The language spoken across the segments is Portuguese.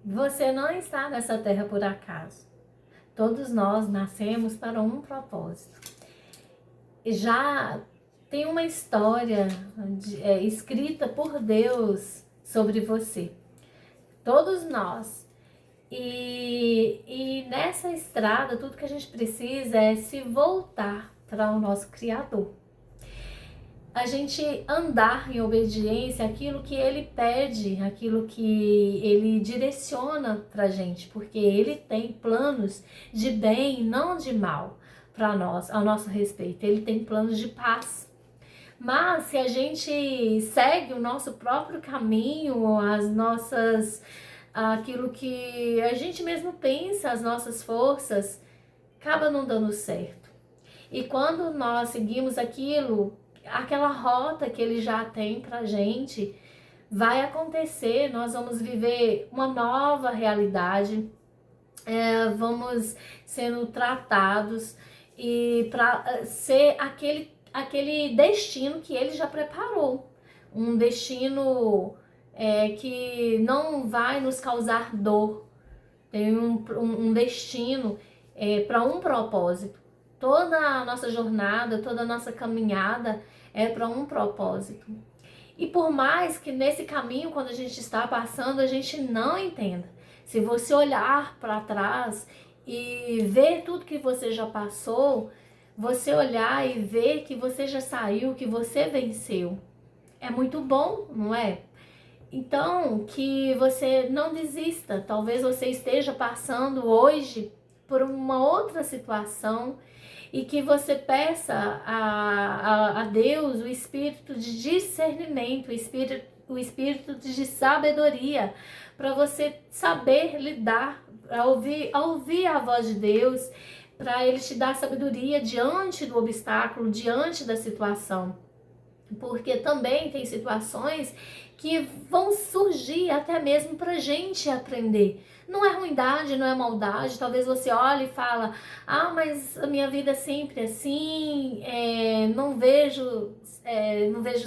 Você não está nessa terra por acaso. Todos nós nascemos para um propósito. E já tem uma história escrita por Deus sobre você. Todos nós. E nessa estrada, tudo que a gente precisa é se voltar para o nosso Criador. A gente andar em obediência àquilo que Ele pede, aquilo que Ele direciona pra gente, porque Ele tem planos de bem, não de mal para nós, ao nosso respeito. Ele tem planos de paz. Mas se a gente segue o nosso próprio caminho, aquilo que a gente mesmo pensa, as nossas forças, acaba não dando certo. E quando nós seguimos aquela rota que ele já tem pra gente, vai acontecer, nós vamos viver uma nova realidade, vamos sendo tratados e para ser aquele destino que ele já preparou, um destino que não vai nos causar dor, tem um destino para um propósito. Toda a nossa jornada, toda a nossa caminhada é para um propósito. E por mais que nesse caminho, quando a gente está passando, a gente não entenda, se você olhar para trás e ver tudo que você já passou, você olhar e ver que você já saiu, que você venceu, é muito bom, não é? Então, que você não desista. Talvez você esteja passando hoje por uma outra situação e que você peça a Deus o espírito de discernimento, o espírito de sabedoria, para você saber lidar, a ouvir a voz de Deus, para Ele te dar sabedoria diante do obstáculo, diante da situação. Porque também tem situações que vão surgir até mesmo pra gente aprender. Não é ruindade, não é maldade. Talvez você olhe e fala, mas a minha vida é sempre assim, não vejo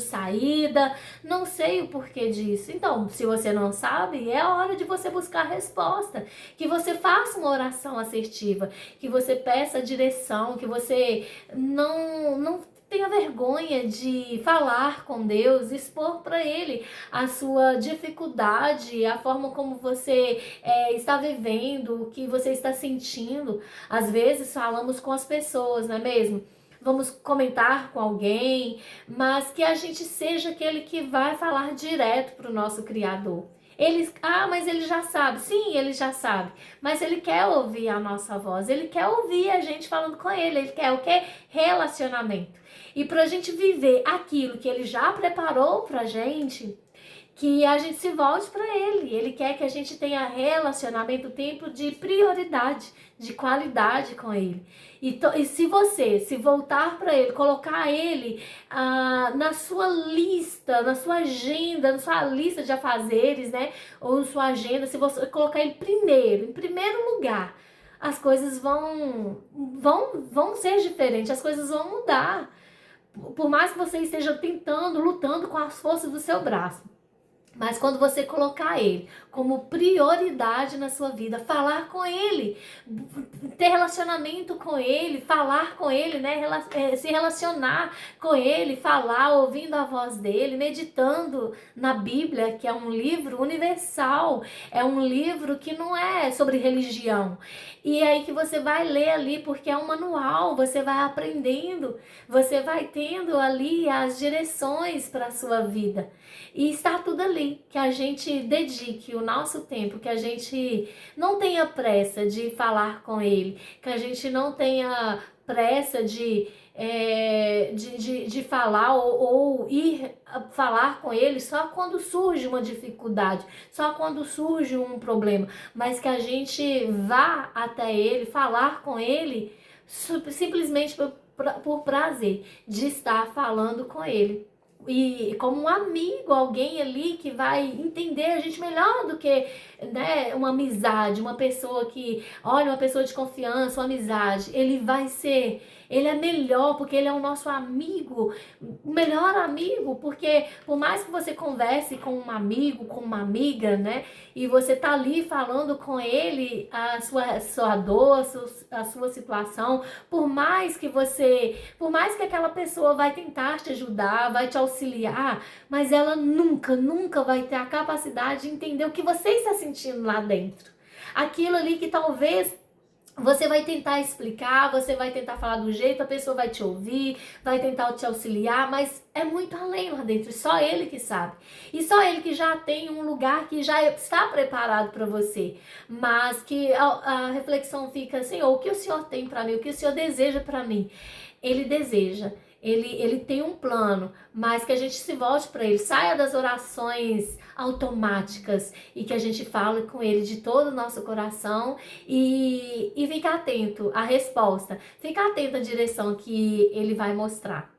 saída, não sei o porquê disso. Então, se você não sabe, é a hora de você buscar a resposta. Que você faça uma oração assertiva, que você peça direção, que você não tenha vergonha de falar com Deus, expor para Ele a sua dificuldade, a forma como você está vivendo, o que você está sentindo. Às vezes falamos com as pessoas, não é mesmo? Vamos comentar com alguém, mas que a gente seja aquele que vai falar direto para o nosso Criador. Mas ele já sabe. Sim, ele já sabe. Mas ele quer ouvir a nossa voz. Ele quer ouvir a gente falando com ele. Ele quer o quê? Relacionamento. E pra gente viver aquilo que ele já preparou pra gente, que a gente se volte para ele. Ele quer que a gente tenha relacionamento, tempo de prioridade, de qualidade com ele. E se você se voltar para ele, colocar ele na sua lista, na sua agenda, na sua lista de afazeres, né? Ou sua agenda, se você colocar ele em primeiro lugar, as coisas vão ser diferentes, as coisas vão mudar. Por mais que você esteja tentando, lutando com as forças do seu braço. Mas quando você colocar ele como prioridade na sua vida, falar com ele, ter relacionamento com ele, falar com ele, né? Se relacionar com ele, falar, ouvindo a voz dele, meditando na Bíblia, que é um livro universal, é um livro que não é sobre religião. E aí que você vai ler ali, porque é um manual, você vai aprendendo, você vai tendo ali as direções para a sua vida. E está tudo ali, que a gente dedique o nosso tempo, que a gente não tenha pressa de falar com ele, que a gente não tenha pressa de falar ou ir falar com ele só quando surge uma dificuldade, só quando surge um problema, mas que a gente vá até ele, falar com ele simplesmente por prazer de estar falando com ele. E como um amigo, alguém ali que vai entender a gente melhor do que, né, uma amizade, uma pessoa que, olha, uma pessoa de confiança, uma amizade, ele vai ser Ele é melhor porque ele é o nosso amigo, o melhor amigo, porque por mais que você converse com um amigo, com uma amiga, né? E você tá ali falando com ele a sua dor, a sua situação, por mais que aquela pessoa vai tentar te ajudar, vai te auxiliar, mas ela nunca vai ter a capacidade de entender o que você está sentindo lá dentro. Aquilo ali que talvez você vai tentar explicar, você vai tentar falar do jeito, a pessoa vai te ouvir, vai tentar te auxiliar, mas é muito além lá dentro, só ele que sabe. E só ele que já tem um lugar que já está preparado para você. Mas que a reflexão fica assim, o que o Senhor tem para mim, o que o Senhor deseja para mim? Ele deseja. Ele tem um plano, mas que a gente se volte para ele, saia das orações automáticas e que a gente fale com ele de todo o nosso coração e fique atento à resposta, fique atento à direção que ele vai mostrar.